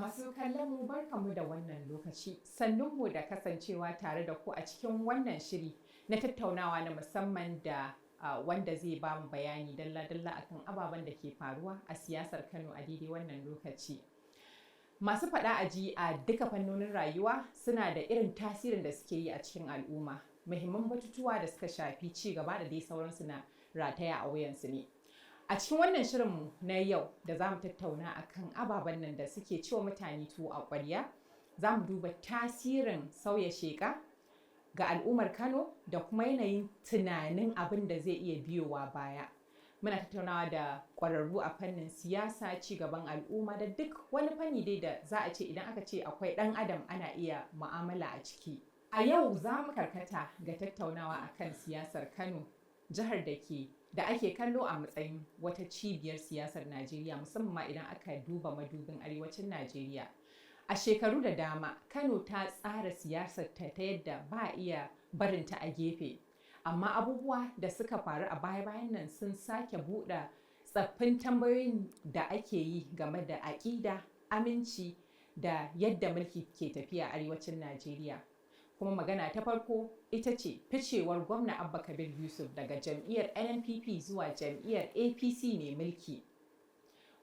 Masu kallon mu barkamu da wannan lokaci, sannunmu da kasancewa tare da ku a cikin wannan shiri na tattaunawa na musamman da wanda zai ba mu bayani dalla-dalla akan ababen da ke faruwa a siyasar Kano a daidai wannan lokaci. Masu faɗa a ji a duka fannonin rayuwa suna da irin tasirin da suke yi a cikin al'umma. Muhimman batutuwa da suka shafi ci gaba da dai sauransu na rataya a wuyansu ne. A cikin wannan shirinmu na yau da za mu tattauna akan ababen nan da suke ciwa mutane tuwo a ƙwarya, za mu duba tasirin sauya sheƙa ga al'ummar Kano da kuma yanayin tunanin abin da zai iya biyowa baya. Muna tattaunawa da ƙwararru a fannin siyasa, ci gaban al'umma da duk wani fanni dai da za a ce idan aka ce akwai ɗan adam ana iya mu'amala a ciki. A yau za mu karkata ga tattaunawa akan siyasar Kano, jihar da ake kallo a matsayin wata cibiyar siyasar Najeriya, musamman idan aka duba madubin arewacin Najeriya. A shekaru da dama, Kano ta tsara siyasar ta yadda ba a iya barinta a gefe. Amma abubuwa da suka faru a baya-bayan nan sun sake buɗe tsaffin tambayoyin da ake yi game da aƙida, aminci da yadda mulki ke tafiya a arewacin Najeriya. Kuma magana ta farko ita ce ficewar gwamna Abba Kabir Yusuf daga jam'iyyar NNPP zuwa jam'iyyar APC mai mulki,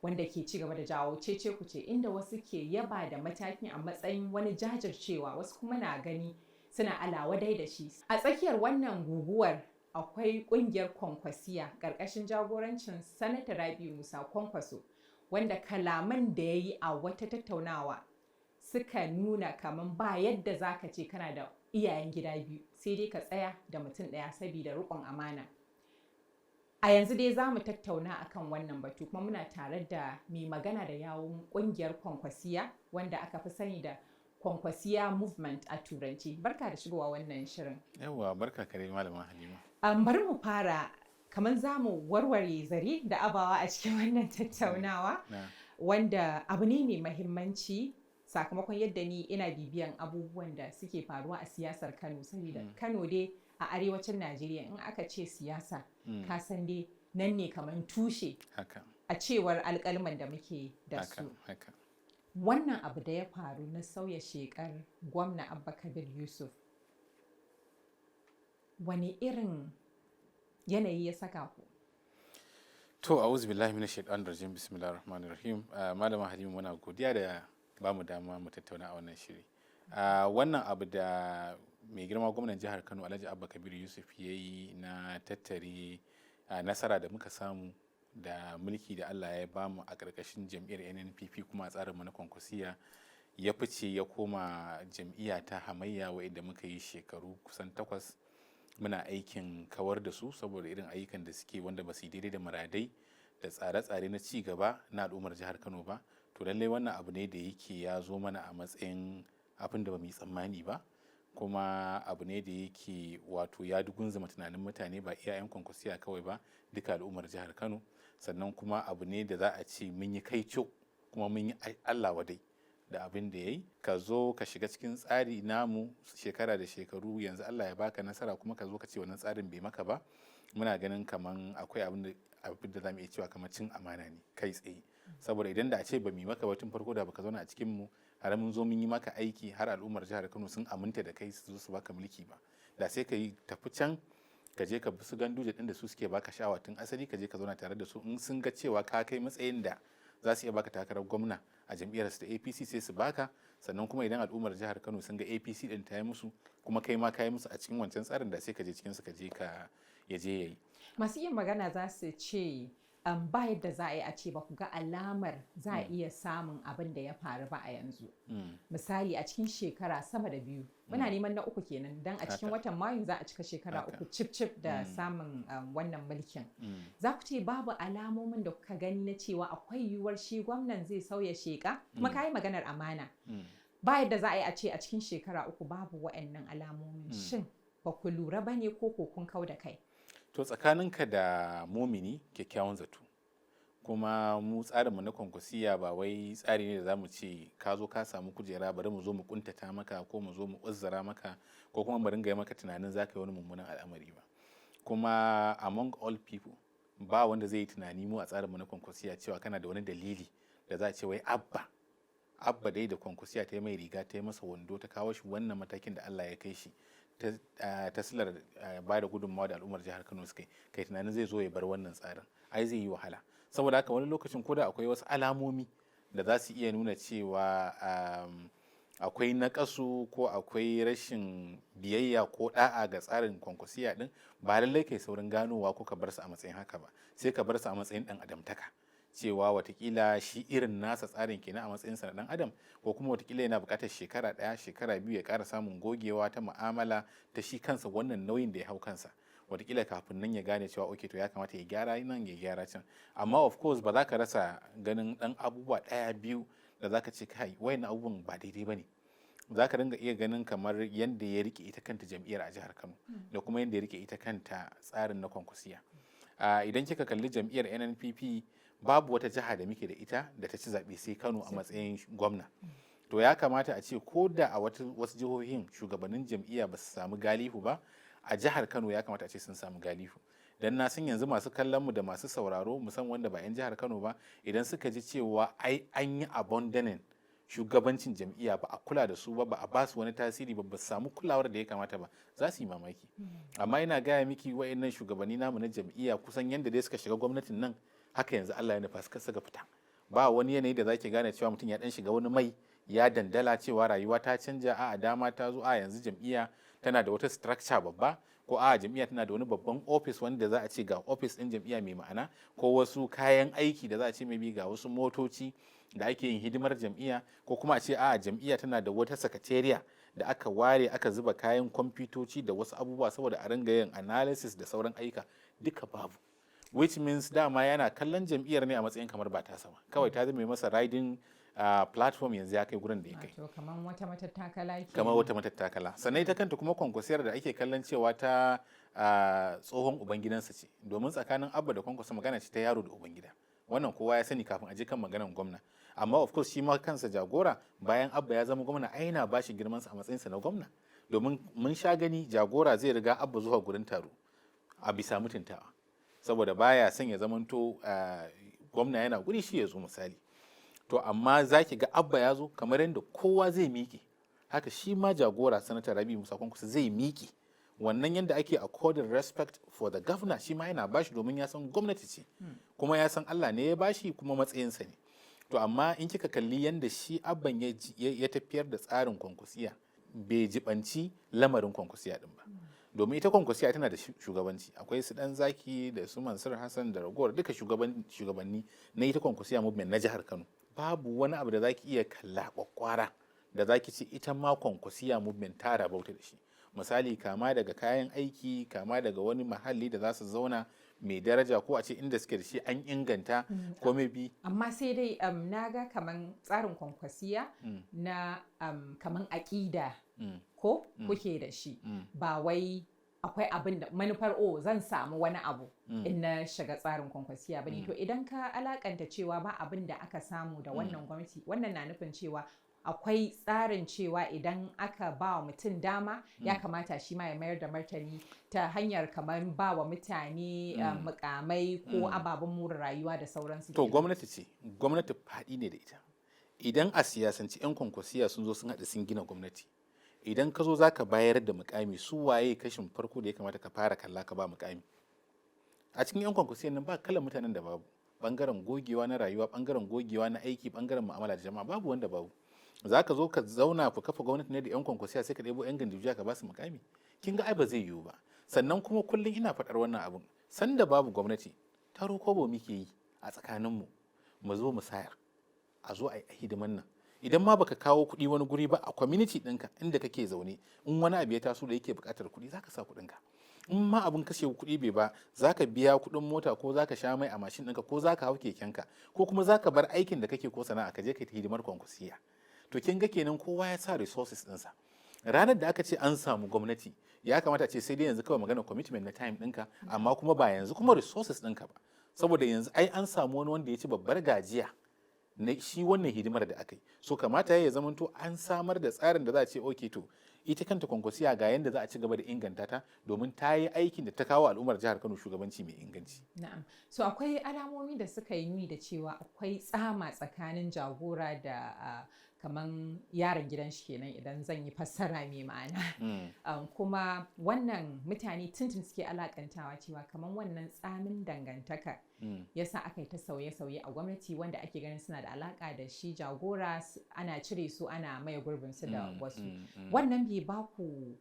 wanda ke ci gaba da jawo cece-kuce, inda wasu ke yaba da matakin a matsayin wani jajircewa, wasu kuma na gani suna alawadai da shi. A tsakiyar wannan guguwar akwai ƙungiyar Kwankwasiya ƙarƙashin jagorancin Sanata Rabi'u Musa Kwankwaso, wanda kalaman da ya yi a wata tattaunawa suka nuna kaman ba yadda za ka ce kana da iyayen gida biyu, sai dai ka tsaya da mutum ɗaya saboda riƙon amana. A yanzu dai za mu tattauna akan wannan batu, kuma muna tare da mai magana da yawun ƙungiyar Kwankwasiya, wanda aka fi sani da Kwankwasiya Movement a Turanci. Barka da shigowa wannan shirin. Yawwa, barka kare Malama Halima. Bari mu fara, kamar za mu warware zare da abawa a cikin wannan tattaunawa, wanda abu ne mai mahimmanci sakamakon yadda ni ina bibiyan abubuwan da suke faruwa a siyasar Kano, saboda Kano dai a arewacin Najeriya in aka ce siyasa, ka san dai nan ne kamar tushe a cewar alƙalman da muke da su. Wannan abu da ya faru na sauya sheƙar gwamna Abba Kabir Yusuf, wani irin yanayi ya saka ku? To, a'udhu billahi minash shaitanir rajim, bismillahir rahmanir rahim. Malama Halima, muna godiya da ba mu dama mu tattauna a wannan shiri. Wannan abu da mai girma gwamnan jihar Kano Alhaji Abba Kabir Yusuf ya yi na tattare nasara da muka samu da mulki da Allah ya bamu a ƙarƙashin jam'iyyar NNPP kuma a tsarinmu na Kwankwasiya, ya fice ya koma jam'iyya ta hamayya wa'inda muka yi shekaru kusan 8 muna aikin kawar da su saboda irin ayyukan da suke wanda ba su daidai da muradai da tsare-tsare na ci gaba na al'ummar jihar Kano ba. To lallai wannan abu ne da yake ya zo mana a matsayin abin da ba mu yi tsammani ba, kuma abu ne da yake wato ya dugunzuma tunanin mutane, ba iya 'yan Kwankwasiya kawai ba, duka al'ummar jihar Kano. Sannan kuma abu ne da za a ce mun yi kaico kuma mun yi Allah wadai da abin da ya yi. Ka zo ka shiga cikin tsari namu shekara da shekaru, yanzu Allah ya baka nasara kuma ka zo ka ce wannan tsarin bai maka ba. Muna ganin kaman akwai abin da za mu iya cewa kamar cin amana ne kai tsaye, saboda idan da a ce ba mu yi maka ba tun farko da baka zauna a cikin mu har mun zo mun yi maka aiki har al'ummar jihar Kano sun aminta da kai su zo su baka mulki ba, da sai ka yi tafi can ka je ka bi su Ganduje din da su suke baka shawa tun asali, ka je ka zauna tare da su, in sun ga cewa ka kai matsayin da za su iya baka takarar gwamna a jam'iyyar su ta APC sai su baka. Sannan kuma idan al'ummar jihar Kano sun ga APC din ta yi musu kuma kai ma ka yi musu a cikin wancan tsarin, da sai ka je cikin su ka je ka yayi. Masu yin magana za su ce ba yadda za a yi a ce ba ku ga alamar za a iya samun abin da ya faru ba a yanzu. Misali, a cikin shekara sama da 2 muna neman na 3 kenan, don a cikin watan Mayu za a cika shekara 3 cif da samun wannan mulkin. Za ku ce babu alamomin da kuka gani na cewa akwai yiwuwar shi gwamnan zai sauya sheka, kuma ka yi maganar amana. Ba yadda za a yi a ce a cikin shekara 3 babu waɗannan alamomin. Shin ba ku lura ba ne ko kun kau da kai? To, tsakaninka da mumini kyakkyawan zato, kuma mu tsarinmu na Kwankwasiya ba wai tsari ne da za mu ce ka zo ka samu kujera bari mu zo mu kuntata maka ko mu zo mu uzzara maka ko kuma mu ringa yi maka tunanin za ka yi wani mummunan al'amari ba. Kuma among all people ba wanda zai yi tunani mu a tsarinmu na Kwankwasiya cewa kana da wani dalili da za a ce wai Abba abba dai da kwankwasiya ta yi mai riga ta yi masa wando ta kawo shi wannan matakin da Allah ya kai shi ta silar ba da gudunmawa da al'ummar jihar Kano suka yi, kai tunanin zai zo ya bar wannan tsarin, ai zai yi wahala. Saboda haka wani lokacin ko da akwai wasu alamomi da za su iya nuna cewa akwai naƙasu ko akwai rashin biyayya ko da'a ga tsarin kwankwasiya din, ba lallai kai saurin ganowa ko ka bar su a matsayin haka ba, sai ka bar su a matsayin dan adamtaka, cewa watakila shi irin nasa tsarin kenan a matsayinsa na dan adam, ko kuma watakila yana buƙatar shekara ɗaya shekara biyu ya ƙara samun gogewa ta mu'amala ta shi kansa wannan nauyin da ya hau kansa, watakila kafin nan ya gane cewa ok to ya kamata ya gyara nan ya gyara can. Amma of course ba za ka rasa ganin dan abubuwa ɗaya biyu da za ka ce kai wayannan abubuwan ba daidai ba ne. Za ka dinga iya ganin kamar yadda ya rike ita kanta jam'iyyar a jihar Kano da kuma yadda ya rike ita kanta tsarin na kwankwasiya. Idan kika kalli jam'iyyar NNPP babu wata jiha da muke da ita da ta ci zaɓe sai Kano a matsayin gwamna. To ya kamata a ce ko da a wasu jihohin shugabannin jam'iyya ba su samu galihu ba, a jihar Kano ya kamata a ce sun samu galihu. Dan na san yanzu masu kallon mu da masu sauraro musamman wanda ba 'yan jihar Kano ba, idan suka ji cewa ai an yi abandoning shugabancin jam'iyya ba a kula da su ba a ba su wani tasiri ba su samu kulawar da ya kamata ba, za su yi mamaki. Amma ina gaya miki wa'annan shugabanni namu na jam'iyya kusan yanda dai suka shiga gwamnatin nan haka yanzu Allah ya nufa suka fita. Ba wani yanayi da zaki gane cewa mutum ya dan shiga wani mai ya dandala cewa rayuwa ta canja, a dama ta zo, a yanzu jam'iyya tana da wata structure babba, ko a jam'iyya tana da wani babban office wanda za a ce ga office din jam'iyya mai ma'ana, ko wasu kayan aiki da za a ce maybe ga wasu motoci da ake yin hidimar jam'iyya, ko kuma a ce a jam'iyya tana da wata sakatariya da aka ware aka zuba kayan kwamfutoci da wasu abubuwa saboda a ringa yin analysis da sauran aika, duka babu. Which means dama yana kallon jam'iyyar ne a matsayin kamar ba ta sama, kawai ta zama masa riding platform yanzu ya kai gurin da ya kai. Kamar wata matattakala ke. Kamar wata matattakala. Sannan ita kanta kuma kwankwasiyar da ake kallon cewa ta tsohon ubangidansa ce, domin tsakanin abba da kwankwasa magana ce ta yaro da ubangida. Wannan kowa ya sani kafin a je kan maganar gwamna. Amma of course shi ma kansa jagora bayan abba ya zama gwamna aina ba shi girmansa a matsayinsa na gwamna. Domin mun sha gani jagora zai riga abba zuwa gurin taro a bisa mutuntawa. Saboda baya son ya zamanto gwamna yana guri shi ya zo misali. To amma za ki ga abba ya zo kamar yadda kowa zai miƙe, haka shi ma jagora sanata Rabi Musa Kwankwaso zai miƙe. Wannan yadda ake according respect for the governor shi ma yana bashi domin ya san gwamnati ce, kuma ya san Allah ne ya bashi kuma matsayinsa ne. To amma in kika kalli yadda shi abban ya tafiyar da tsarin kwankwasiya bai jibanci lamarin kwankwasiya din ba. Domin ita kwankwasiya tana da shugabanci, akwai su dan zaki da su Mansur Hassan da ragowar duka shugabanni na ita kwankwasiya movement na jihar Kano. Babu wani abu da zaki iya kalla kwakwara da zaki ce ita ma kwankwasiya movement ta rabauta da shi. Misali kama daga kayan aiki, kama daga wani mahalli da za su zauna mai daraja, ko a ce inda suke da shi an inganta ko maybe. Amma sai dai na ga kaman tsarin kwankwasiya na kaman aƙida ko kuke da shi, ba wai akwai abin da manufar zan samu wani abu in na shiga tsarin kwankwasiya bane. To idan ka alakanta cewa ba abin da aka samu da wannan gwamnati, wannan na nufin cewa akwai tsarin cewa idan aka ba wa mutum dama ya kamata shi ma ya mayar da martani ta hanyar kamar ba wa mutane mukamai ko ababen more rayuwa da sauransu. To gwamnati ce, gwamnati faɗi ne da ita. Idan a siyasance 'yan kwankwasiya sun zo sun haɗu sun gina gwamnati, idan ka zo za ka bayar da mukami, su waye kashin farko da ya kamata ka fara kalla ka ba mukami? A cikin 'yan kwankwasiyan nan ba kalan mutanen da babu, bangaren gogewa na rayuwa, bangaren gogewa na aiki, bangaren mu'amala da jama'a, babu wanda babu. Za ka zo ka zauna ku kafa gwamnati ne da 'yan kwankwasiya sai ka ɗebo 'yan gandijiya ka ba su mukami? Kin ga ai ba zai yiwu ba. Sannan kuma kullum ina faɗar wannan abun, sanda babu gwamnati taro kobo muke yi a tsakaninmu, mu zo mu sayar a zo a yi hidiman nan. Idan ma baka kawo kuɗi wani guri ba, a community ɗinka inda kake zaune, in wani abu ya taso da yake buƙatar kuɗi za ka sa kuɗinka. In ma abin kashe kuɗi bai ba, za ka biya kuɗin mota ko za ka sha mai a mashin ɗinka ko za ka hau kekenka ko kuma za ka bar aikin da kake ko sana'a ka je ka yi hidimar kwankwasiya. To kin ga kenan kowa ya sa resources ɗinsa. Ranar da aka ce an samu gwamnati, ya kamata ce sai dai yanzu kawai magana commitment na time ɗinka, amma kuma ba yanzu kuma resources ɗinka ba. Saboda yanzu ai an samu wani wanda ya ci babbar gajiya na shi wannan hidimar da aka yi. So kamata ya zamanto an samar da tsarin da za a ce okay to ita kanta kwankwasiya ga yanda za a ci gaba da inganta ta, domin ta yi aikin da ta kawo al'ummar jihar Kano shugabanci mai inganci. Na'am. So akwai alamomi da suka yi nuni da cewa akwai tsama tsakanin jagora da kaman yaron gidan shi kenan idan zan yi fassara mai ma'ana. Kuma wannan mutane tuntun suke alakantawa cewa kaman wannan tsamin dangantaka yasa aka yi ta sauye-sauye a gwamnati wanda ake ganin suna da alaka da shi jagora, ana cire su ana maye gurbin su da wasu. Wannan bai ba ku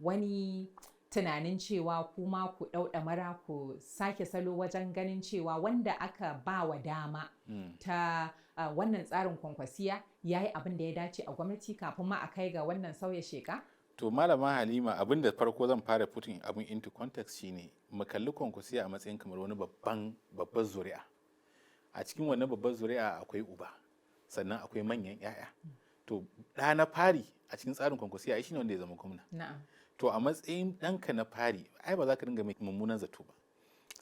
wani tunanin cewa kuma ku ɗauɗa mara ku sake salo wajen ganin cewa wanda aka ba wa dama ta wannan tsarin kwankwasiya ya yi abin da ya dace a gwamnati kafin ma a kai ga wannan sauya sheka? To malama Halima, abin da farko zan fara putting abin into context shine mu kalli kwankwasiya a matsayin kamar wani babban zuri'a. A cikin wannan babban zuri'a akwai uba, sannan akwai manyan 'ya'ya. To ɗa na fari a cikin tsarin kwankwasiya shi ne wanda ya zama gwamna. To a matsayin ɗanka na fari ai ba za ka dinga mai mummunan zato ba,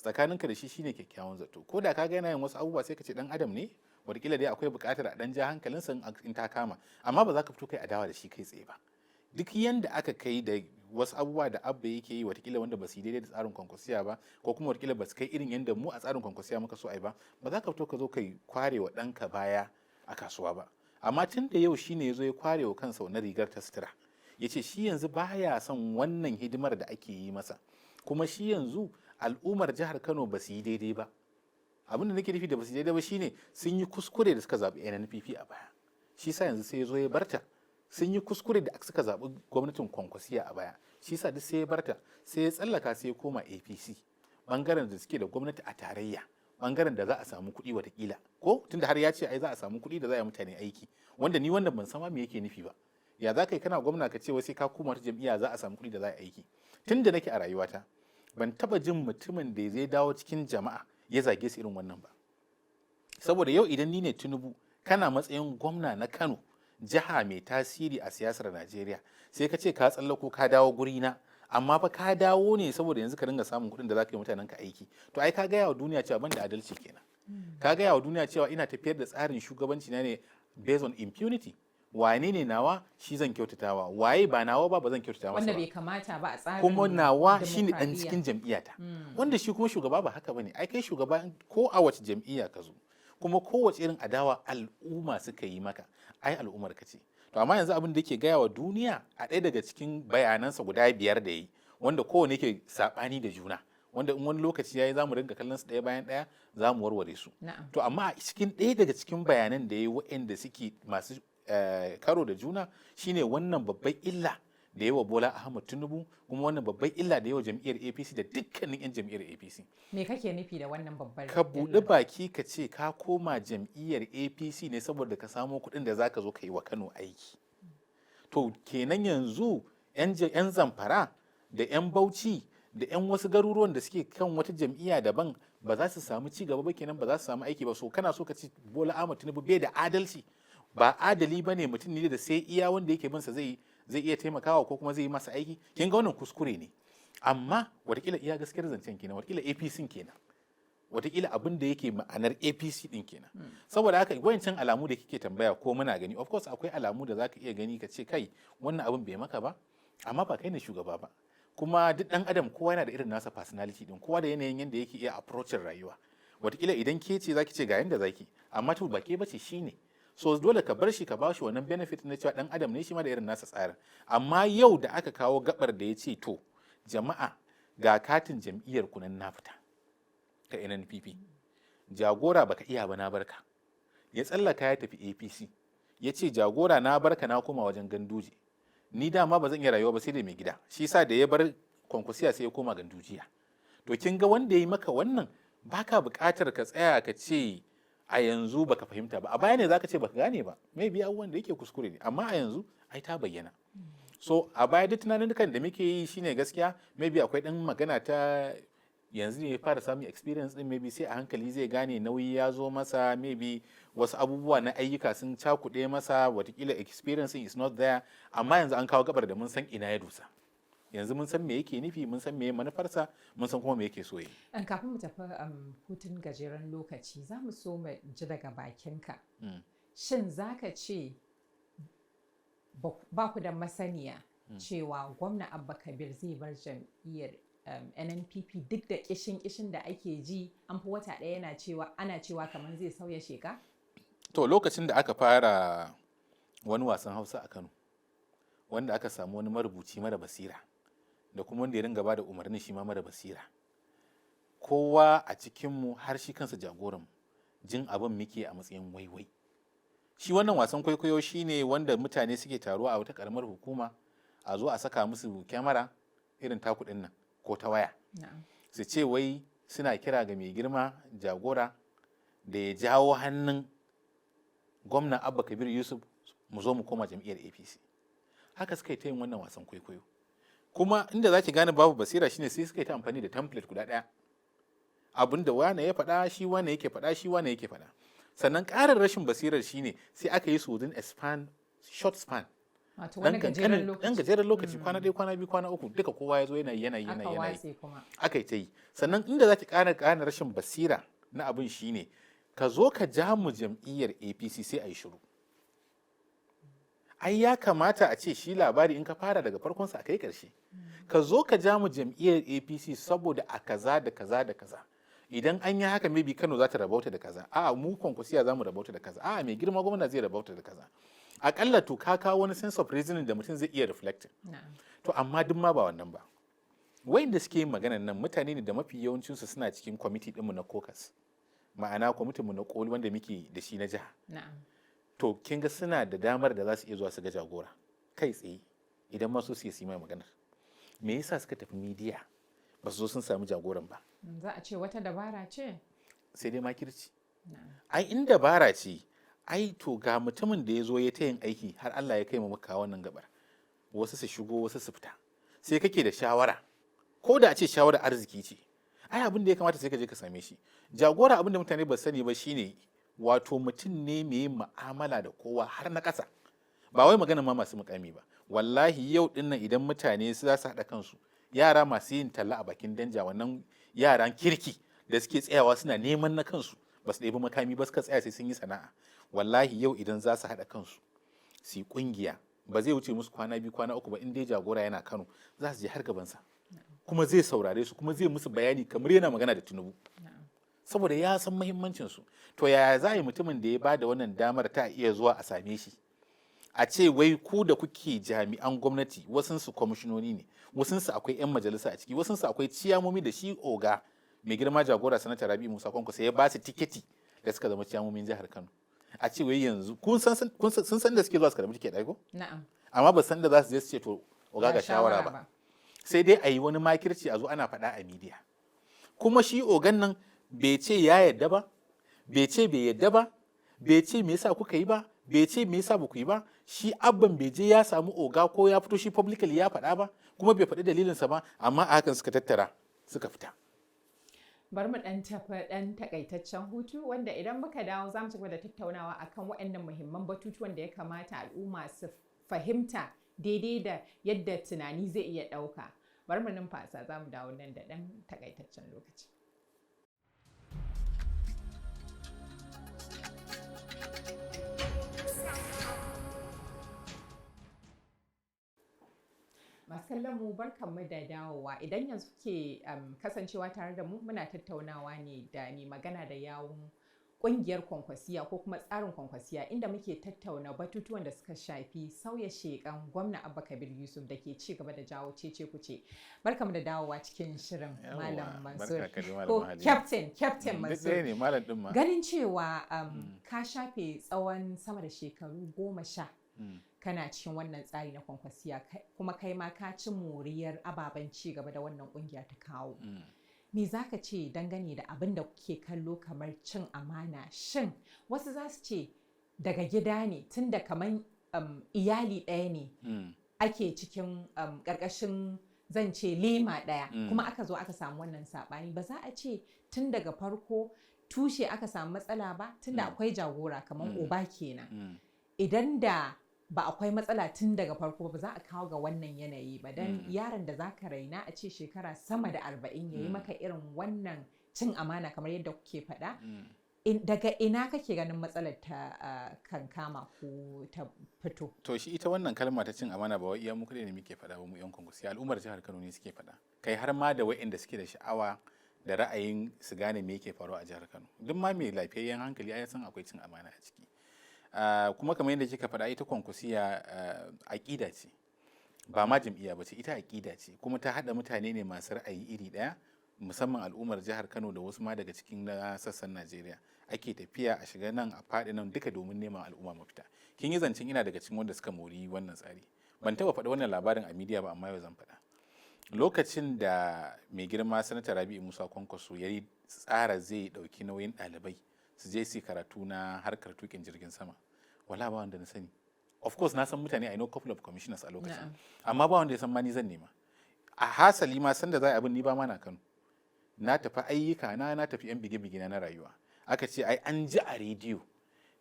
tsakaninka da shi shine kyakkyawan zato. Ko da ka ga yana yin wasu abubuwa sai ka ce ɗan adam ne, wataƙila dai akwai buƙatar a ɗan ja hankalinsa in ta kama, amma ba za ka fito kai adawa da shi kai tsaye ba. Duk yanda aka kai da wasu abubuwa da abba yake yi wataƙila wanda ba su yi daidai da tsarin kwankwasiya ba, ko kuma wataƙila ba su kai irin yanda mu a tsarin kwankwasiya muka so ai ba za ka fito ka zo kai kware wa ɗanka baya a kasuwa ba. Amma tun da yau shine ya zo ya kware wa kansa wannan rigar ta sutura, ya ce shi yanzu baya son wannan hidimar da ake yi masa, kuma shi yanzu al'ummar jihar Kano ba su yi daidai ba. Abin da nake nufi da ba su yi daidai ba shine sun yi kuskure da suka zaɓi NNPP a baya, shi sa yanzu sai ya zo ya barta. Sun yi kuskure da suka zaɓi gwamnatin kwankwasiya a baya, shi sa duk sai ya barta, sai ya tsallaka sai ya koma APC, bangaren da suke da gwamnati a tarayya, bangaren da za a samu kuɗi watakila, ko tunda har ya ce ai za a samu kuɗi da za a yi mutane aiki, wanda ni wannan ban san ma me yake nufi ba. Ya za ka yi kana gwamna ka ce wai sai ka koma ta jam'iyya za a samu kuɗi da za a aiki? Tun da nake a rayuwata ban taba jin mutumin da zai dawo cikin jama'a ya zage su irin wannan ba. Saboda yau idan ni ne Tinubu, kana matsayin gwamna na Kano, jiha mai tasiri a siyasar Najeriya, sai ka ce ka tsallako ka dawo guri na, amma fa ka dawo ne saboda yanzu ka dinga samun kuɗin da za ka yi mutanen ka aiki. To ai ka gaya wa duniya cewa ban da adalci kenan. Ka gaya wa duniya cewa ina tafiyar da tsarin shugabanci na ne based on impunity. Wane ne nawa shi zan kyautatawa, waye ba nawa ba zan kyautata masa ba. Wanda bai kamata ba a tsarin kuma nawa shine dan cikin jam'iyyata. Wanda shi kuma shugaba ba haka bane. Ai kai shugaba ko a wace jam'iyya ka zo, kuma kowace irin adawa al'umma suka yi maka, ai al'ummar ka ce. To amma yanzu abin da yake gaya wa duniya a ɗaya daga cikin bayanansa guda 5 da yi, wanda kowane yake saɓani da juna, wanda in wani lokaci yayi zamu rinka kallon su ɗaya bayan ɗaya zamu warware su. To amma a cikin ɗaya daga cikin bayanan da yayi waɗanda suke masu karo da juna shine wannan babban illa da yawa Bola Ahmed Tinubu, kuma wannan babban illa da yawa jam'iyyar APC da dukkanin 'yan jam'iyyar APC. Me kake nufi da wannan babbar illa? Ka buɗe baki ka ce ka koma jam'iyyar APC ne saboda ka samo kuɗin da zaka zo ka yi wa Kano aiki. To kenan yanzu 'yan Zamfara da 'yan Bauchi da 'yan wasu garuruwan da suke kan wata jam'iyya daban ba za su samu ci gaba ba, kenan ba za su samu aiki ba. So kana so ka ce Bola Ahmed Tinubu bai da adalci? Ba adali ba ne, mutum ne da sai iya wanda yake binsa zai iya taimakawa ko kuma zai yi masa aiki. Kin ga wannan kuskure ne, amma watakila iya gaskiyar zancen kenan, watakila APC kenan, watakila abin da yake ma'anar APC din kenan. Saboda haka wayancan alamu da kike tambaya ko muna gani, of course akwai alamu da zaka iya gani ka ce kai wannan abin bai maka ba, amma ba kai ne shugaba ba. Kuma duk dan adam kowa yana da irin nasa personality din, kowa da yanayin yanda yake iya approachin rayuwa. Watakila idan ke ce zaki ce ga yanda zaki, amma to ba ke bace shine. So dole ka bar shi ka bashi wannan benefit na cewa dan adam ne shi ma da irin nasa tsarin. Amma yau da aka kawo gabar da ya ce to jama'a ga katin jam'iyyar ku nan na fita ta NNPP, jagora baka iya ba na barka, ya tsallaka ya tafi APC, ya ce jagora na barka na koma wajen Ganduje, ni dama ba zan iya rayuwa ba sai da mai gida, shi sa da ya bar kwankwasiya sai ya koma Gandujiya. To kin ga wanda ya yi maka wannan baka buƙatar ka tsaya ka ce a yanzu baka fahimta ba. A baya ne zaka ce baka gane ba, maybe abubuwan da yake kuskure ne, amma a yanzu ai ta bayyana. So a baya duk tunanin da muke yi shine gaskiya, maybe akwai dan magana ta yanzu ne ya fara samun experience din, maybe sai a hankali zai gane nauyi ya zo masa, maybe wasu abubuwa na ayyuka sun cakuɗe masa, watakila experience is not there. Amma yanzu an kawo gabar da mun san ina ya dusa, yanzu mun san me yake nufi, mun san me manufarsa, mun san kuma me yake so yi. Kafin mu tafi hutun gajeren lokaci, za mu so mu ji daga bakinka. Shin za ka ce ba ku da masaniya cewa gwamna Abba Kabir zai bar jam'iyyar NNPP duk da kishin da ake ji an fi wata ɗaya ana cewa kamar zai sauya sheka? To lokacin da aka fara wani wasan Hausa a Kano wanda aka samu wani marubuci mara basira da kuma wanda ya ringa ba da umarni shi ma mara basira. Kowa a cikinmu har shi kansa jagoran jin abin muke a matsayin waiwai. Shi wannan wasan kwaikwayo shi ne wanda mutane suke taruwa a wata karamar hukuma a zo a saka musu kyamara irin takudin nan ko ta waya. Su ce wai suna kira ga mai girma jagora da ya jawo hannun gwamna Abba Kabir Yusuf mu zo mu koma jam'iyyar APC. Haka suka yi ta yin wannan wasan kwaikwayo. Kuma inda za ki gane babu basira shine sai suka yi ta amfani da template guda ɗaya. Abin da wane ya faɗa shi wane yake faɗa shi wane yake faɗa. Sannan ƙarin rashin basirar shine sai aka yi su within a span, short span. Ɗan gajeren lokaci kwana ɗaya kwana biyu kwana uku duka kowa ya zo yana aka yi ta yi. Sannan inda za ki ƙara rashin basira na abin shine ka zo ka ja mu jam'iyyar APC sai a yi shiru. Ai ya kamata a ce shi labari in ka fara daga farkonsa a kai ƙarshe. Ka zo ka ja mu jam'iyyar APC saboda a kaza da kaza da kaza. Idan an yi haka maybe Kano za ta rabauta da kaza. A'a mu Kwankwasiya za mu rabauta da kaza. A'a mai girma gwamna zai rabauta da kaza. Akalla to ka kawo wani sense of reasoning da mutum zai iya reflecting. To amma duk ma ba wannan ba. Wayanda suke yin maganar nan mutane ne da mafi yawancinsu suna cikin kwamiti ɗinmu na caucus. Ma'ana kwamitinmu na koli wanda muke da shi na jiha. To kin ga suna da damar da za su iya zuwa su ga jagora kai tsaye idan ma so su yi mai maganar. Me yasa suka tafi midiya ba su zo sun samu jagoran ba? Za a ce wata dabara ce? Sai dai makirci. Ai in dabara ce, ai to ga mutumin da ya zo ya ta yin aiki har Allah ya kai mu muka wannan gabar. Wasu su shigo wasu su fita. Sai kake da shawara. Ko da a ce shawara arziki ce. Ai abin da ya kamata sai ka je ka same shi. Jagora abin da mutane ba sani ba shine wato mutum ne mai mu'amala da kowa har na ƙasa. Ba wai magana ma masu mukami ba. Wallahi yau dinnan idan mutane su za su haɗa kansu yara masu yin talla a bakin danja wannan yaran kirki da suke tsayawa suna neman na kansu ba su ɗebi makami ba suka tsaya sai sun yi sana'a. Wallahi yau idan za su haɗa kansu su yi ƙungiya ba zai wuce musu kwana biyu kwana uku ba in dai jagora yana Kano za su je har gabansa kuma zai saurare su kuma zai musu bayani kamar yana magana da Tinubu. Saboda ya san muhimmancin su. To yaya za a yi mutumin da ya ba da wannan damar ta iya zuwa a same shi a ce wai ku da kuke jami'an gwamnati wasunsu kwamishinoni ne wasunsu akwai 'yan majalisa a ciki wasunsu akwai ciyamomi da shi oga mai girma jagora sanata Rabi Musa Kwankwaso ya ba su tiketi da suka zama ciyamomin jihar Kano. A ce wai yanzu sun san da suke zuwa su karbi tiketi ai ko? Na'am. Amma ba san da za su je su ce to oga ga shawara ba. Sai dai a yi wani makirci a zo ana faɗa a midiya. Kuma shi ogan nan bai ce ya yadda ba, bai ce bai yadda ba, bai ce me yasa kuka yi ba, bai ce me yasa baku yi ba, shi abban bai je ya samu oga ko ya fito shi publicly ya faɗa ba, kuma bai faɗi dalilinsa ba, amma a hakan suka tattara suka fita. Bari mu ɗan tafi ɗan takaitaccen hutu wanda idan muka dawo za mu ci gaba da tattaunawa akan waɗannan muhimman batutuwan da ya kamata al'umma su fahimta daidai da yadda tunani zai iya ɗauka. Bari mu numfasa za mu dawo nan da ɗan takaitaccen lokaci. Masu kallon mu barkanmu da dawowa idan yanzu ke kasancewa tare da mu muna tattaunawa ne da mai magana da yawun kungiyar Kwankwasiya ko kuma tsarin Kwankwasiya inda muke tattauna batutuwan da suka shafi sauya shekan gwamna Abba Kabir Yusuf da ke ci gaba da jawo cece kuce. Barkanmu da dawowa cikin shirin Malam Mansur ko Captain Mansur. Ganin cewa ka shafe tsawon sama da shekaru 10 kana cikin wannan tsari na Kwankwasiya kuma kai ma ka ci moriyar ababen ci gaba da wannan kungiya ta kawo. Me za ka ce dangane da abin da kuke kallo kamar cin amana? Shin wasu za su ce daga gida ne tun da kamar iyali ɗaya ne ake cikin ƙarƙashin zan ce lema ɗaya kuma aka zo aka samu wannan saɓani, ba za a ce tun daga farko tushe aka samu matsala ba tun da akwai jagora kamar uba kenan. Idan da ba akwai matsala tun daga farko ba za a kawo ga wannan yanayi ba don yaron da za ka raina a ce shekara sama da 40 ya yi maka irin wannan cin amana kamar yadda kuke faɗa. Daga ina kake ganin matsalar ta kan kama ko ta fito? To shi ita wannan kalma ta cin amana ba wai iya muku ne muke faɗa ba mu yan Kwankwasiya, al'ummar jihar Kano ne suke faɗa. Kai har ma da waɗanda suke da sha'awa da ra'ayin su gane me yake faruwa a jihar Kano. Duk ma mai lafiyayyen hankali ya san akwai cin amana a ciki. kuma kamar yadda kika faɗa ita kwankwasiya aƙida ce ba ma jam'iyya ba ce, ita aƙida ce kuma ta haɗa mutane ne masu ra'ayi iri ɗaya, musamman al'ummar jihar Kano da wasu ma daga cikin na sassan Najeriya. Ake tafiya a shiga nan a faɗi nan duka domin neman al'umma mafita. Kin yi zancen ina daga cikin wanda suka mori wannan tsari. Ban taɓa faɗa wannan labarin a midiya ba amma yau zan faɗa. Lokacin da mai girma sanata Rabi'u Musa Kwankwaso ya tsara zai ɗauki nauyin ɗalibai su je su karatu na harkar tukin jirgin sama, wala ba wanda na sani. Of course na san mutane, I know couple of commissioners a lokacin, amma ba wanda ya san ma ni zan nema. A hasali ma sanda za a abin ni ba ma na Kano, na tafi ayyuka na tafi yan bige-bige na rayuwa. Aka ce ai an ji a rediyo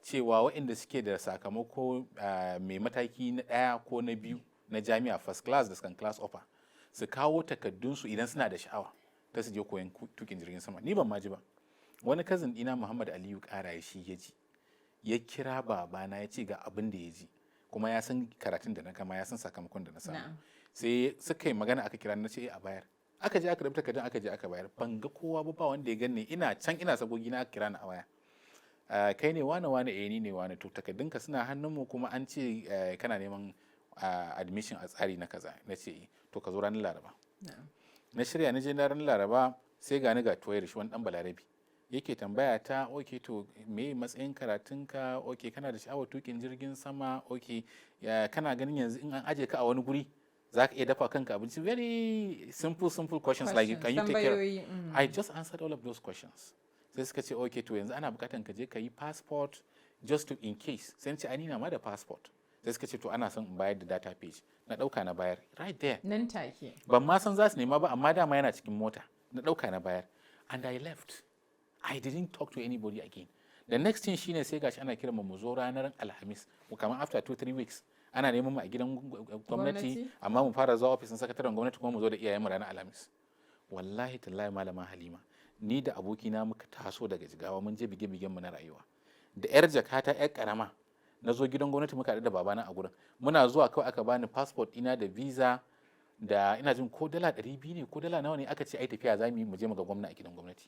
cewa waɗanda suke da sakamako mai mataki na 1 ko na 2 na jami'a first class da second class offer su kawo takaddunsu idan suna da sha'awa ta su je koyan tukin jirgin sama. Ni ban ma ji ba. Wani cousin ɗina Muhammad Aliyu Kara shi ya ji, ya kira babana ya ce ga abin da ya ji, kuma ya san karatun da na gama, ya san sakamakon da na samu. Sai suka yi magana, aka kira na ce a bayar. Aka je aka rubuta takardun, aka je aka bayar. Ban ga kowa ba wanda ya ganni, ina can ina sagogi na aka kira ni a waya. Kai ne wane ni ne wane, to takardunka suna hannunmu kuma an ce kana neman admission a tsari na kaza. Na ce to ka zo ranar Laraba. Na shirya na je ranar Laraba, sai ga ni ga Toyar shi wani dan Balarabi yake tambaya ta, okay to me matsayin karatunka, okay kana da sha'awar tukin jirgin sama, okay kana ganin yanzu in an aje ka a wani guri za ka iya dafa kanka abinci. Very simple questions like can you take care. I just answered all of those questions. Sai suka ce okay to yanzu ana bukatan ka je ka yi passport just to in case. Sai ce ani na ma da passport. Sai suka ce to ana son in bayar da data page. Na dauka na bayar right there nan take. Ban ma san za su nema ba, amma dama yana cikin mota. Na dauka na bayar and I left. I didn't talk to anybody again. The next thing shine sai gashi ana kiran mu zo ranar Alhamis, kamar after 2-3 weeks ana neman mu a gidan gwamnati, amma mu fara zuwa ofisin sakataren gwamnati kuma mu zo da iyayen mu ranar Alhamis. Wallahi tallahi malama Halima, ni da abokina muka taso daga Jigawa mun je bige-bigen mu na rayuwa. Da yar jakata yar karama na zo gidan gwamnati muka haɗu da babana a gurin. Muna zuwa kawai aka bani passport ina da visa da ina jin ko dala 200 ne ko dala nawa ne, aka ce ai tafiya za mu je mu ga gwamna a gidan gwamnati.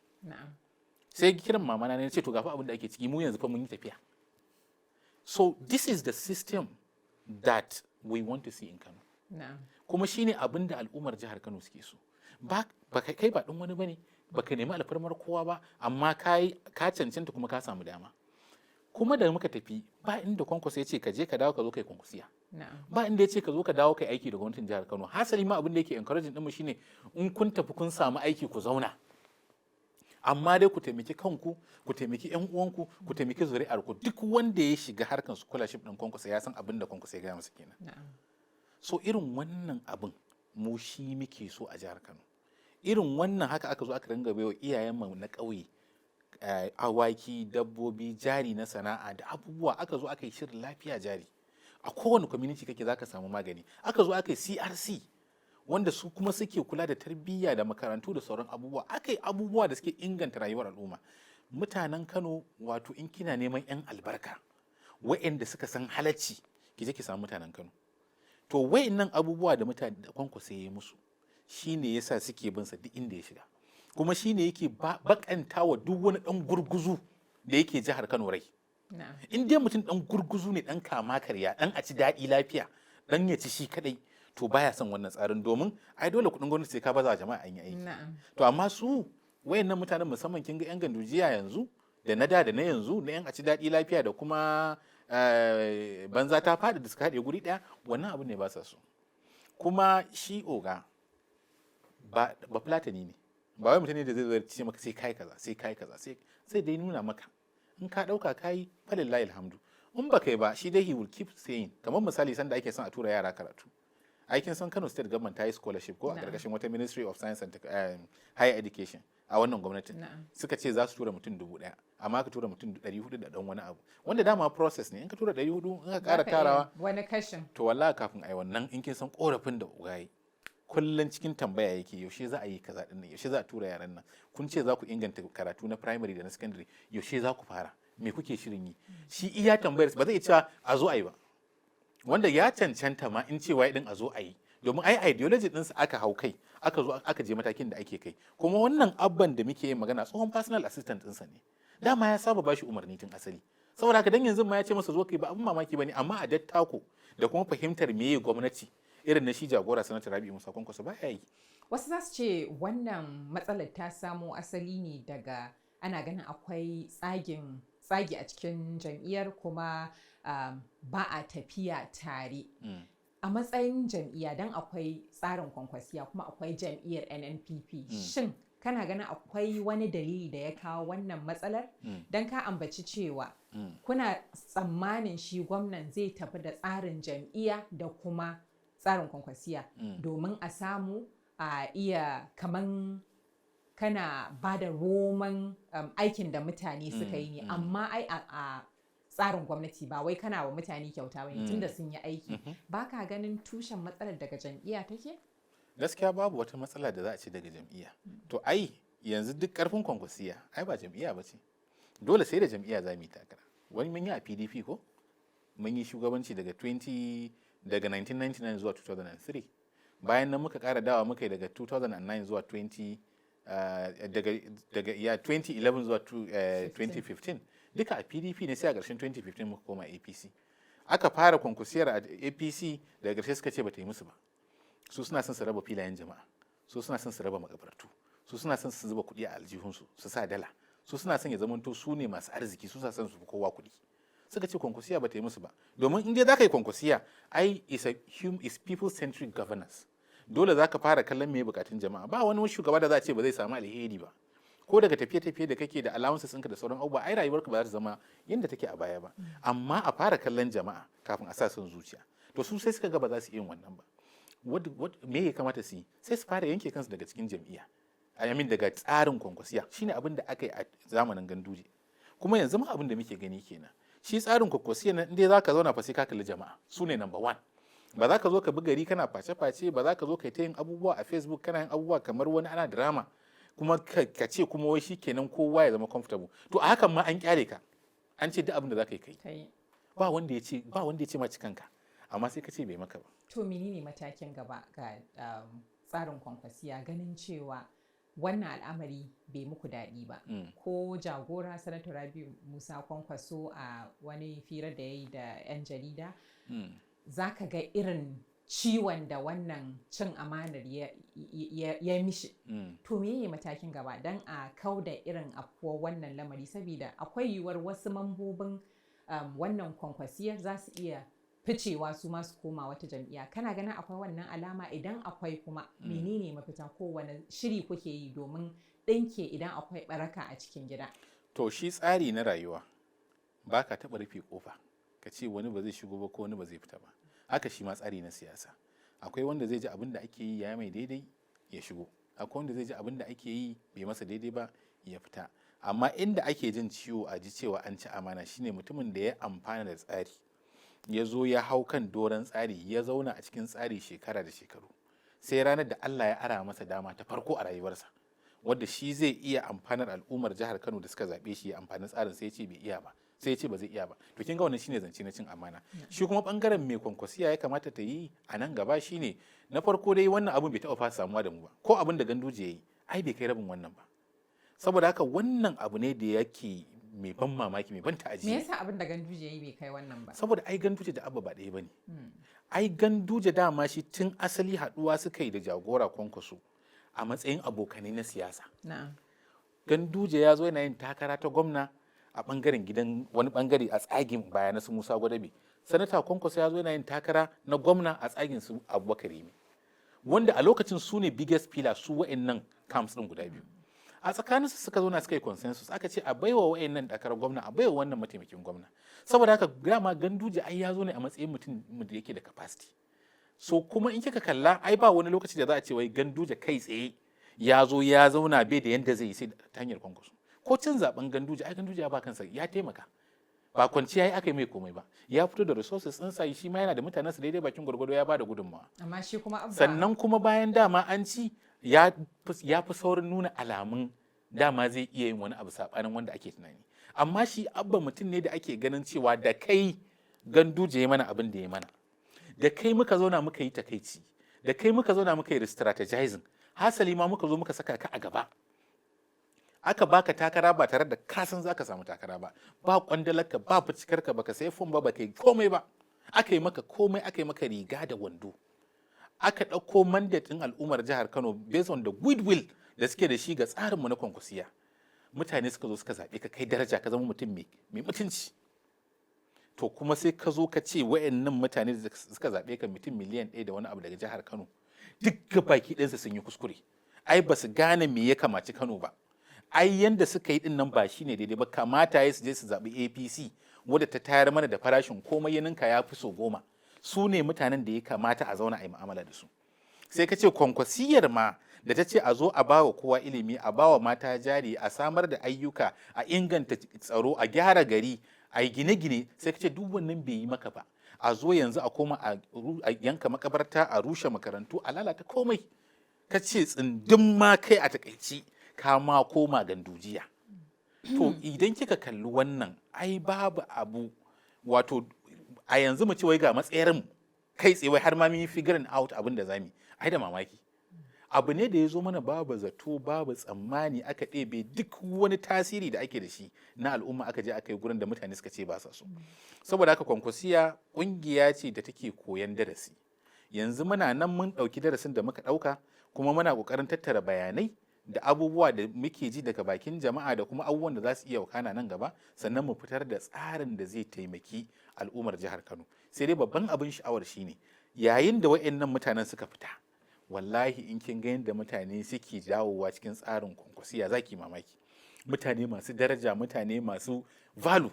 Sai kiran mamana ne ce to gafa abin da ake ciki, mu yanzu fa mun yi tafiya. So this is the system that we want to see in Kano. Kuma shine abin da al'ummar jihar Kano suke so. Ba kai ba ɗin wani bane, baka nemi alfarmar kowa ba, amma ka cancanta kuma ka samu dama. Kuma da muka tafi ba inda Kwankwaso ya ce ka je ka dawo ka zo kai kwankwasiya. Ba inda ya ce ka zo ka dawo kai aiki da gwamnatin jihar Kano. Hasali ma abin da yake encouraging ɗinmu shine in kun tafi kun samu aiki ku zauna. Amma dai ku taimaki kanku, ku taimaki ƴan uwanku, ku taimaki zuri'arku. Duk wanda ya shiga harkan scholarship ɗin Kwankwaso ya san abin da Kwankwaso ya gaya masa kenan. So irin wannan abin mu shi muke so a jihar Kano. Irin wannan haka aka zo aka ringa baiwa iyayenmu na ƙauye awaki, dabbobi, jari na sana'a da abubuwa. Aka zo aka yi shirin lafiya jari. A kowane community kake zaka samu magani. Aka zo aka yi CRC wanda su kuma suke kula da tarbiyya da makarantu da sauran abubuwa. Aka yi abubuwa da suke inganta rayuwar al'umma. Mutanen Kano, wato in kina neman 'yan albarka wa'anda suka san halacci, ki je ki samu mutanen Kano. To wa'annan abubuwa da mutane da Kwankwaso ya yi musu shine yasa suke bin sa duk inda ya shiga. Kuma shine yake bakanta wa duk wani dan gurguzu da yake jihar Kano rai. In dai mutum dan gurguzu ne, dan kama karya, dan a ci daɗi lafiya, dan ya ci shi kadai, to baya son wannan tsarin, domin ai dole kuɗin gwamnati sai ka baza jama'a an yi aiki. To amma su wayannan mutanen, musamman kin ga 'yan gandujiya yanzu da na da na yanzu, na 'yan a ci daɗi lafiya da kuma banza ta faɗi da suka haɗe guri ɗaya, wannan abu ne ba sa so. Kuma shi oga ba fulatani ne, ba wai mutum ne da zai ce maka sai kai kaza sai kai kaza, sai dai nuna maka in ka ɗauka kayi falillahi alhamdu, in ba kai ba shi dai he will keep saying. Kamar misali sanda ake son a tura yara karatu, aikin san Kano State Government ta yi scholarship ko a ƙarƙashin wata Ministry of Science and Higher Education a wannan gwamnatin, suka ce za su tura mutum 1000, amma ka tura mutum 400 da ɗan wani abu, wanda dama process ne. In ka tura 400 in ka ƙara tarawa wani kashin, to wallahi kafin ai wannan, in kin san korafin da ugayi kullun cikin tambaya yake, yaushe za a yi kaza din nan, yaushe za a tura yaran nan, kun ce za ku inganta karatu na primary da na secondary, yaushe za ku fara, me kuke shirin yi? Shi iya tambayar ba zai cewa a zo a yi ba, wanda ya cancanta ma in cewa din a zo a yi, domin ai ideology ɗinsa aka hau kai, aka zo aka je matakin da ake kai. Kuma wannan abban da muke yin magana tsohon personal assistant ɗinsa ne, dama ya saba bashi umarni tun asali. saboda haka dan yanzu ma ya ce masa zo kai ba abin mamaki bane, amma a dattako da kuma fahimtar meye gwamnati irin na shi jagora sanata Rabi'u Musa Kwankwaso ba ya yi. Wasu za su ce wannan matsalar ta samo asali ne daga ana ganin akwai tsagi a cikin jam'iyyar kuma ba a tafiya tare. A matsayin jam'iyya don akwai tsarin kwankwasiya kuma akwai jam'iyyar NNPP. Shin kana ganin akwai wani dalili da ya kawo wannan matsalar? Don ka ambaci cewa kuna tsammanin shi gwamnan zai tafi da tsarin jam'iyya da kuma tsarin kwankwasiya domin a samu a iya kaman kana ba da roman aikin da mutane suka yi ne, amma ai a tsarin gwamnati ba wai kana wa mutane kyauta ba ne tunda sun yi aiki. Ba ka ganin tushen matsalar daga jam'iyya take? Gaskiya babu wata matsala da za a ce daga jam'iyya. To ai yanzu duk karfin kwankwasiya ai ba jam'iyya ba ce, dole sai da jam'iyya za mu yi takara. Wani mun yi a PDP ko mun yi shugabanci daga 1999 zuwa 2003, bayan nan muka kara dawa muka yi daga 2009 zuwa 2011 zuwa 2015 duka a PDP ne, sai a ƙarshen 2015 muka koma APC. Aka fara kwankwasiyar a APC, daga ƙarshe suka ce ba ta yi musu ba. Su suna son su raba filayen jama'a, su suna son su raba makabartu, su suna son su zuba kuɗi a aljihunsu su sa dala, su suna son ya zamanto su ne masu arziki, su suna son su fi kowa kuɗi. Suka ce kwankwasiya ba ta yi musu ba, domin in dai za ka yi kwankwasiya ai is people centric governance. Dole za ka fara kallon me bukatun jama'a. Ba wani shugaba da za a ce ba zai samu alheri ba, ko daga tafiye-tafiye da kake da allowances ɗinka da sauran abubuwa, ai rayuwarka ba za ta zama yadda take a baya ba. Amma a fara kallon jama'a kafin a sa son zuciya. To su sai suka ga ba za su iya wannan ba. Me ya kamata su yi? Sai su fara yanke kansu daga cikin jam'iyya, daga tsarin kwankwasiya. Shine abin da aka yi a zamanin Ganduje, kuma yanzu ma abin da muke gani kenan. Shi tsarin kwankwasiya nan inda za ka zauna fa sai ka kalli jama'a, su ne number one. Ba za ka zo ka bi gari kana face-face, ba za ka zo ka yi ta yin abubuwa a Facebook kana yin abubuwa kamar wani ana drama kuma ka ce kuma wai shi kenan kowa ya zama comfortable. To a hakan ma an kyale ka, an ce duk abin da za ka yi kai. Ba wanda ya ce ma cikanka, amma sai ka ce bai maka ba. To menene matakin gaba ga tsarin kwankwasiya, ganin cewa wannan al'amari bai muku daɗi ba? Ko jagora sanata Rabi'u Musa Kwankwaso a wani firar da ya yi da 'yan jarida, za ka ga irin ciwon da wannan cin amanar ya mishi. To menene matakin gaba don a kauda irin afkuwar wannan lamari, saboda akwai yiwuwar wasu mambobin wannan kwankwasiyar za su iya ficewa su masu koma wata jam'iyya. Kana ganin akwai wannan alama? Idan akwai kuma menene mafita, ko wani shiri kuke yi domin ɗinke idan akwai baraka a cikin gida? To shi tsari na rayuwa ba ka taɓa rufe ƙofa ka ce wani ba zai shigo ba ko wani ba zai fita ba. Haka shi ma tsari na siyasa, akwai wanda zai ji abin da ake yi ya mai daidai ya shigo, akwai wanda zai ji abin da ake yi bai masa daidai ba ya fita. Amma inda ake jin ciwo a ji cewa an ci amana shine mutumin da ya amfana da tsari, ya zo ya hau kan doron tsari, ya zauna a cikin tsari shekara da shekaru, sai ranar da Allah ya ara masa dama ta farko a rayuwarsa wadda shi zai iya amfanar al'ummar jihar Kano da suka zaɓe shi ya amfani tsarin, sai ya ce bai iya ba, sai ya ce ba zai iya ba. To kin ga wannan shine zance na cin amana. Shi kuma bangaren mai kwankwasiya ya kamata ta yi a nan gaba shine, na farko dai wannan abun bai taɓa fasa samuwa da mu ba, ko abin da Ganduje ya yi ai bai kai rabin wannan ba. Saboda haka wannan abu ne da yake mai ban mamaki, mai ban ta'ajibi. Me yasa abin da Ganduje ya yi bai kai wannan ba? Saboda ai Ganduje da Abba ba ɗaya bane. Ai Ganduje dama shi tun asali haɗuwa suka yi da jagora Kwankwaso a matsayin abokanai na siyasa. Ganduje ya zo yana yin takara ta gwamna a bangaren gidan wani bangare a tsagin baya na su Musa Gwadabe. Sanata Kwankwaso ya zo yana yin takara na gwamna a tsagin su Abubakar Rimi, wanda a lokacin su ne biggest pillar su wa'annan camps din guda biyu. A tsakaninsu suka zo na suka yi consensus, aka ce a baiwa wa'annan takarar gwamna, a baiwa wannan mataimakin gwamna. Saboda haka dama Ganduje ai ya zo ne a matsayin mutum da yake da capacity. So kuma in kika kalla ai ba wani lokaci da za a ce wai Ganduje kai tsaye ya zo ya zauna bai da yanda zai yi sai ta hanyar Kwankwaso. Ko cin zaben Ganduje ai Ganduje ya ba kansa, ya taimaka, ba kwanciya yi aka yi mai komai ba, ya fito da resources ɗinsa, shi ma yana da mutanensa daidai bakin gwargwado, ya ba da gudunmawa. Amma shi kuma Abba, sannan kuma bayan dama an ci ya fi saurin nuna alamun dama zai iya yin wani abu saɓanin wanda ake tunani. Amma shi Abba mutum ne da ake ganin cewa da kai Ganduje ya mana abin da ya mana, da kai muka zauna muka yi takaici, da kai muka zauna muka yi strategizing, hasali ma muka zo muka saka ka a gaba aka baka takara ba tare da ka san zaka samu takara ba, ba kwandalarka ba ficikarka baka sai fom ba baka yi komai ba, aka yi maka komai, aka yi maka riga da wando, aka ɗauko mandate ɗin al'ummar jihar Kano based on the goodwill da suke da shi ga tsarinmu na kwankwasiya. Mutane suka zo suka zaɓe ka kai daraja ka zama mutum mai mutunci. To kuma sai ka zo ka ce wayannan mutane da suka zaɓe ka mutum miliyan 1 da wani abu daga jihar Kano duk baki ɗansa sun yi kuskure. Ai ba su gane me ya kamaci Kano ba. Ai yanda suka yi din nan ba shine daidai ba, kamata ya su je su zaɓi APC wadda ta tayar mana da farashin komai ya ninka ya fi so 10. Su ne mutanen da ya kamata a zauna a yi mu'amala da su. Sai ka ce kwankwasiyar ma da ta ce a zo a bawa kowa ilimi, a bawa mata jari, a samar da ayyuka, a inganta tsaro, a gyara gari, a yi gine-gine, sai ka ce duk wannan bai yi maka ba. A zo yanzu a koma a yanka makabarta, a rushe makarantu, a lalata komai. Ka ce tsindin ma kai a takaici ka ma koma gandujiya. To idan kika kalli wannan ai babu abu, wato a yanzu mu ce wai ga matsayarin kai tsaye har ma mun yi figuring out abin da zamu, ai da mamaki. Abu ne da ya zo mana babu zato babu tsammani, aka ɗebe duk wani tasiri da ake da shi na al'umma aka je aka yi gurin da mutane suka ce ba sa so. Saboda haka kwankwasiya ƙungiya ce da take koyan darasi. Yanzu muna nan mun ɗauki darasin da muka ɗauka, kuma muna ƙoƙarin tattara bayanai da abubuwa da muke ji daga bakin jama'a da kuma abubuwan da za su iya wakana nan gaba, sannan mu fitar da tsarin da zai taimaki al'ummar jihar Kano. Sai dai babban abin sha'awar shine yayin da wayannan mutanen suka fita, wallahi in kin ga yadda mutane suke dawowa cikin tsarin kwankwasiya zaki mamaki. Mutane masu daraja, mutane masu value,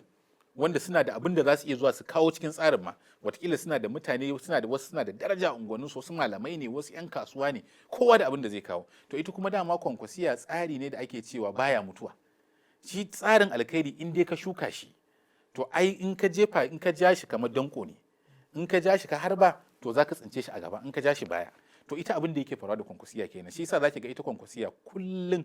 wanda suna da abin da za su iya zuwa su kawo cikin tsarin ma. Wataƙila suna da mutane, suna da daraja unguwannin su, wasu malamai ne, wasu 'yan kasuwa ne, kowa da abin da zai kawo. To ita kuma dama kwankwasiya tsari ne da ake cewa baya mutuwa. Shi tsarin alkhairi in dai ka shuka shi, to ai in ka jefa, in ka ja shi kamar danko ne, in ka ja shi ka harba to za ka tsince shi a gaba, in ka ja shi baya. To ita abin da yake faruwa da kwankwasiya kenan. Shi yasa zaki ga ita kwankwasiya kullun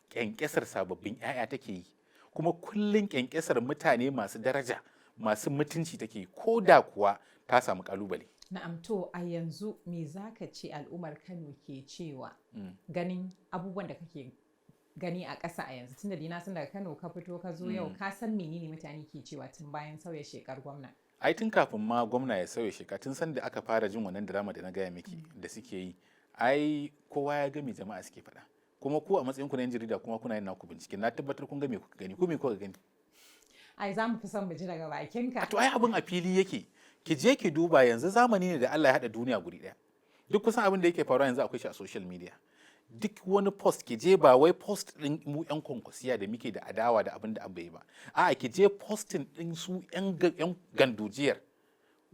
kyankyasar sababbin 'ya'ya take yi, kuma kullun kyankyasar mutane masu daraja, masu mutunci take, ko da kuwa ta samu kalubale. Na'am, to a yanzu me zaka ce al'ummar Kano ke cewa ganin abubuwan da kake gani a ƙasa a yanzu, tunda na san daga Kano ka fito ka zo yau, ka san menene mutane ke cewa tun bayan sauya shekar gwamna? Ai tun kafin ma gwamna ya sauya sheka, tun san da aka fara jin wannan drama da na gaya miki da suke yi, ai kowa ya ga me jama'a suke faɗa. Kuma ku a matsayin ku na 'yan jarida kuma kuna yin naku bincike, na tabbatar kun ga me kuka gani, ku me kuka gani? Ai za mu fi son mu ji daga bakinka. To ai abin a fili yake, ki je ki duba, yanzu zamani ne da Allah ya haɗa duniya guri ɗaya. Duk kusan abin da yake faruwa yanzu akwai shi a social media. Duk wani post ki je, ba wai post ɗin mu 'yan kwankwasiya da muke da adawa da abin da an bai ba, a'a ki je posting ɗin su 'yan gandujiyar,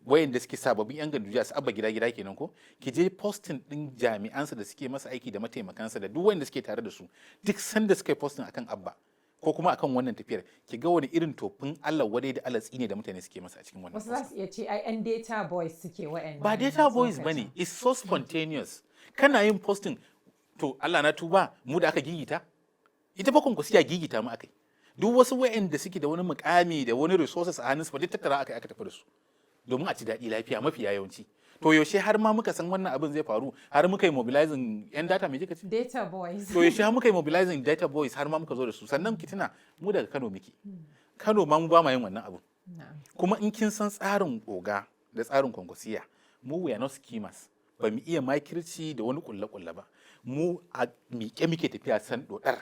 wayanda suke sababbin 'yan gandujiya, su abba gida kenan ko, ki je posting ɗin jami'ansa da suke masa aiki da mataimakansa da duk wayanda suke tare da su, duk sanda suka yi posting akan abba ko kuma akan wannan tafiyar, ki ga wani irin tofin Allah wadai da Allah tsine da mutane suke masa a cikin wannan. Wasu za su iya ce ai 'yan data boys suke wa'annan. Ba data boys bane, it's so spontaneous. Kana yin posting, to Allah na tuba mu da aka gigita, ita fa kwankwasiya gigita mu akai. Duk wasu wa'anda suke da wani mukami da wani resources a hannunsu ba duk tattara aka tafi da su domin a ci daɗi lafiya mafiya yawanci. To yaushe har ma muka san wannan abin zai faru, har muka yi mobilizing 'yan data, me kika ce? Data boys. To yaushe har muka yi mobilizing data boys har ma muka zo da su. Sannan ki tuna mu daga Kano muke. Kano ma mu ba ma yin wannan abin. Kuma in kin san tsarin oga da tsarin kwankwasiya, mu we are not schemers. Ba mu iya makirci da wani kulle-kulle ba. Mu a miƙe muke tafiya san dodar.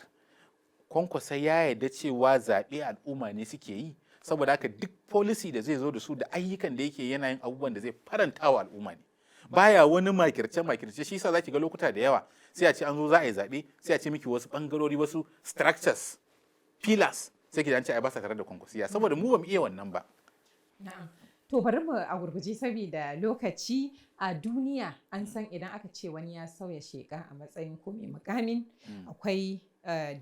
Kwankwasa ya yarda cewa zaɓe al'umma ne suke yi, saboda haka duk policy da zai zo da su da ayyukan da yake yana yin abubuwan da zai faranta wa al'umma ne. Baya wani makirce shi yasa zaki ga lokuta da yawa sai a ce an zo za a yi zaɓe, sai a ce miki wasu bangarori, wasu structures, pillars, sai ki ce ai ba sa tare da kwankwasiya, saboda mu ba mu iya wannan ba. Na'am. To bari mu a gurguje saboda lokaci. A duniya an san idan aka ce wani ya sauya sheka a matsayin ko mai mukamin, akwai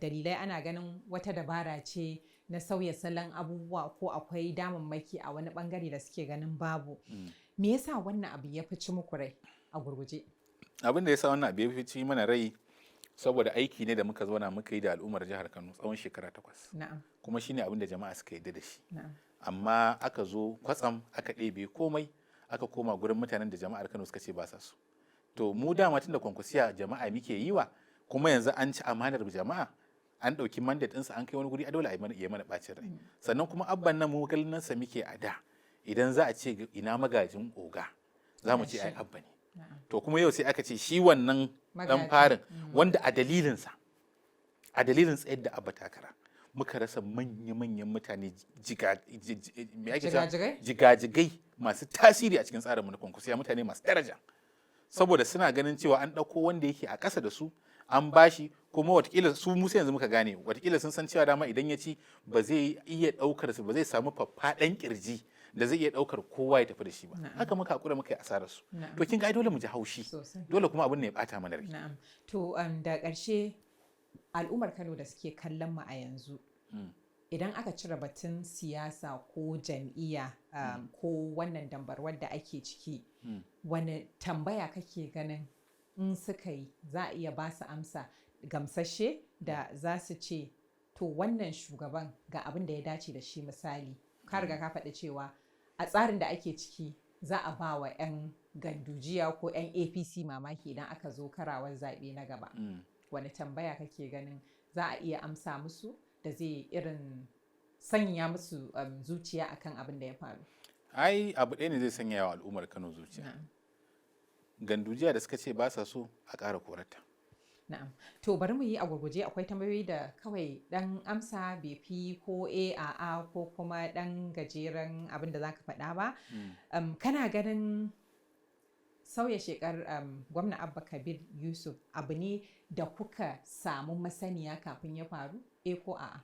dalilai, ana ganin wata dabara ce na sauya salon abubuwa, ko akwai damammaki a wani bangare da suke ganin babu. Me yasa wannan abu ya fi ci muku rai a gurguje? Abin da yasa wannan abu ya fi ci mana rai saboda aiki ne da muka zauna muka yi da al'ummar jihar Kano tsawon shekara 8. Na'am. Kuma shine abin da jama'a suka yarda da shi. Na'am. Amma aka zo kwatsam aka ɗebe komai, aka koma gurin mutanen da jama'ar Kano suka ce ba sa su. To mu dama tun da kwankwasiya jama'a muke yi wa, kuma yanzu an ci amanar jama'a, an ɗauki mandate ɗinsa an kai wani guri a dole a yi mana ɓacin rai. Sannan kuma abban nan mu sa muke a da idan za a ce ina magajin oga za mu ce ai abba ne. To kuma yau sai aka ce shi wannan dan farin wanda a dalilin tsayar da abba takara muka rasa manya-manyan mutane jigajigai masu tasiri a cikin tsarin mulkin kusa mutane masu daraja, saboda suna ganin cewa an ɗauko wanda yake a ƙasa da su an bashi, kuma watakila su musa yanzu muka gane watakila sun san cewa dama idan ya ci ba zai iya ɗaukar su, ba zai samu faffaɗan kirji da zai iya ɗaukar kowa ya tafi da shi ba. Haka muka hakura muka yi asarar su. To kin ga dole mu ji haushi, dole kuma abin ne ya bata mana rai. To da ƙarshe al'ummar Kano da suke kallon mu a yanzu, idan aka cire batun siyasa ko jam'iyya ko wannan dambarwar da ake ciki, wani tambaya kake ganin in suka yi za a iya ba su amsa gamsashe da za su ce to wannan shugaban ga abin da ya dace da shi? Misali, ka riga ka faɗi cewa a tsarin da ake ciki za a ba wa 'yan gandujiya ko 'yan APC mamaki idan aka zo karawar zaɓe na gaba. Wani tambaya kake ganin za a iya amsa musu da zai irin sanya musu zuciya akan abin da ya faru? Ai abu ɗaya ne zai sanya wa al'ummar Kano zuciya. Gandujiya da suka ce ba sa so a ƙara korata. Na'am. To bari mu yi a gurguje, akwai tambayoyi da kawai dan amsa bai fi ko a'a ko kuma dan gajeren abin da zaka faɗa ba. Kana ganin sauya shekar gwamna Abba Kabir Yusuf abu ne da kuka samu masaniya kafin ya faru, ko a'a?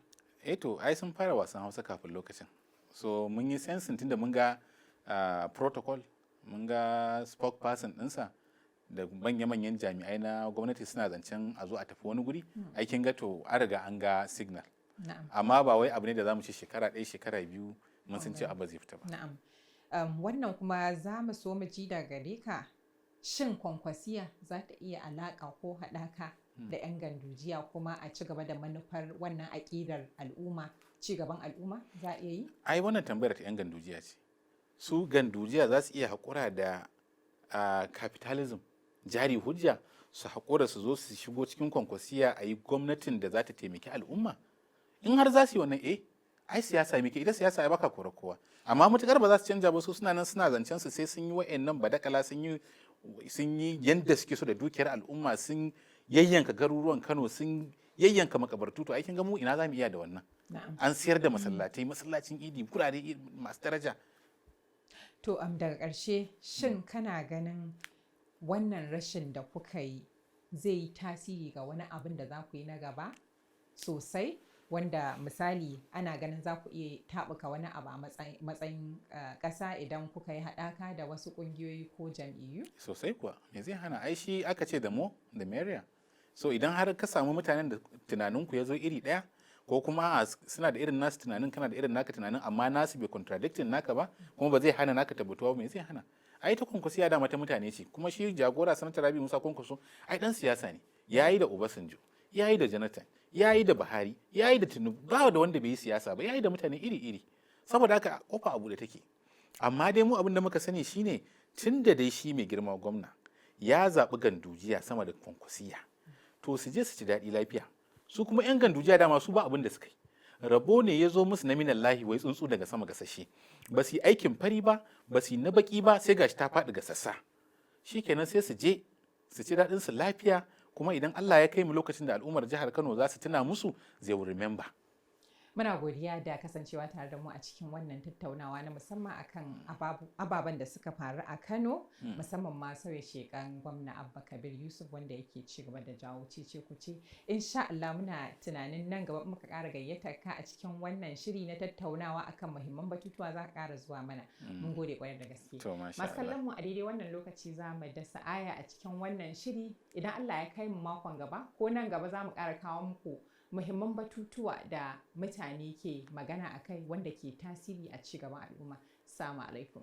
To ai sun fara wasan Hausa kafin lokacin, so mun yi sensin tunda mun ga protocol, mun ga spokesperson ɗinsa da manya-manyan jami'ai na gwamnati suna zancen a zo a tafi wani guri, aikin ga to an riga an ga signal. Amma ba wai abu ne da za mu ce shekara ɗaya shekara biyu mun san ce abu zai fita ba. Na'am. Wannan kuma za mu so mu ji daga gare ka, shin Kwankwasiya za ta iya alaƙa ko haɗaka da 'yan gandujiya kuma a ci gaba da manufar wannan aƙidar al'umma, ci gaban al'umma za a iya yi? Ai wannan tambayar ta 'yan gandujiya ce. Su gandujiya za su iya haƙura da capitalism, jari hujja, su haƙura su zo su shigo cikin Kwankwasiya a yi gwamnatin da za ta taimaki al'umma? In har za su yi wannan ai siyasa muke, ita siyasa ya baka kora kowa, amma matukar ba za su canja ba, su suna nan suna zancen su sai sun yi wa'annan badakala, sun yi yanda suke so da dukiyar al'umma, sun yayyanka garuruwan Kano, sun yayyanka makabartu. To aikin ga mu ina za mu iya da wannan? An siyar da masallatai, masallacin idi, kurare masu daraja. To daga ƙarshe, shin kana ganin wannan rashin da kuka yi zai yi tasiri ga wani abin da za ku yi na gaba sosai, wanda misali ana ganin za ku iya taɓuka wani abu a matsayin ƙasa idan kuka yi haɗaka da wasu ƙungiyoyi ko jam'iyyu? Sosai kuwa, me zai hana? Ai shi aka ce da mo da merrier. So idan har ka samu mutanen da tunaninku ya zo iri ɗaya, ko kuma suna da irin nasu tunanin, kana da irin naka tunanin, amma nasu bai contradicting naka ba, kuma ba zai hana naka tabbatuwa ba, me zai hana? Ai ta Kwankwasiya da mata mutane ce, kuma shi jagora sanata Rabi Musa Kwankwaso ai dan siyasa ne, yayi da Obasanjo, yayi da Jonathan, yayi da Buhari, yayi da Tinubu, ba da wanda bai yi siyasa ba, yayi da mutane iri-iri. Saboda haka kofa abu da take. Amma dai mu abin da muka sani shine tun da dai shi mai girma gwamna ya zaɓi gandujiya sama da Kwankwasiya, to su je su ci daɗi lafiya. Su kuma 'yan gandujiya dama su ba abin da suka yi. Rabo ne ya zo musu na minallahi, wai tsuntsu daga sama gasashe. Ba su yi aikin fari ba, ba su yi na baki ba, sai gashi ta faɗi ga sassa. Shikenan sai su je su ci daɗin su lafiya, kuma idan Allah ya kai mu lokacin da al'ummar jihar Kano za su tuna musu, they will remember. Muna godiya da kasancewa tare da mu a cikin wannan tattaunawa na musamman akan ababen da suka faru a Kano, musamman ma sauya shekan gwamna Abba Kabir Yusuf wanda yake ci gaba da jawo cece-kuce. Insha Allah muna tunanin nan gaba muka ƙara gayyatar ka a cikin wannan shiri na tattaunawa akan muhimman batutuwa za ka ƙara zuwa mana. Mun gode ƙwarai da gaske. Masu kallon mu a daidai wannan lokaci za mu dasa aya a cikin wannan shiri. Idan Allah ya kai mu makon gaba ko nan gaba za mu ƙara kawo muku muhimman batutuwa da mutane ke magana a kai wanda ke tasiri a ci gaban al'umma. Assalamu alaikum.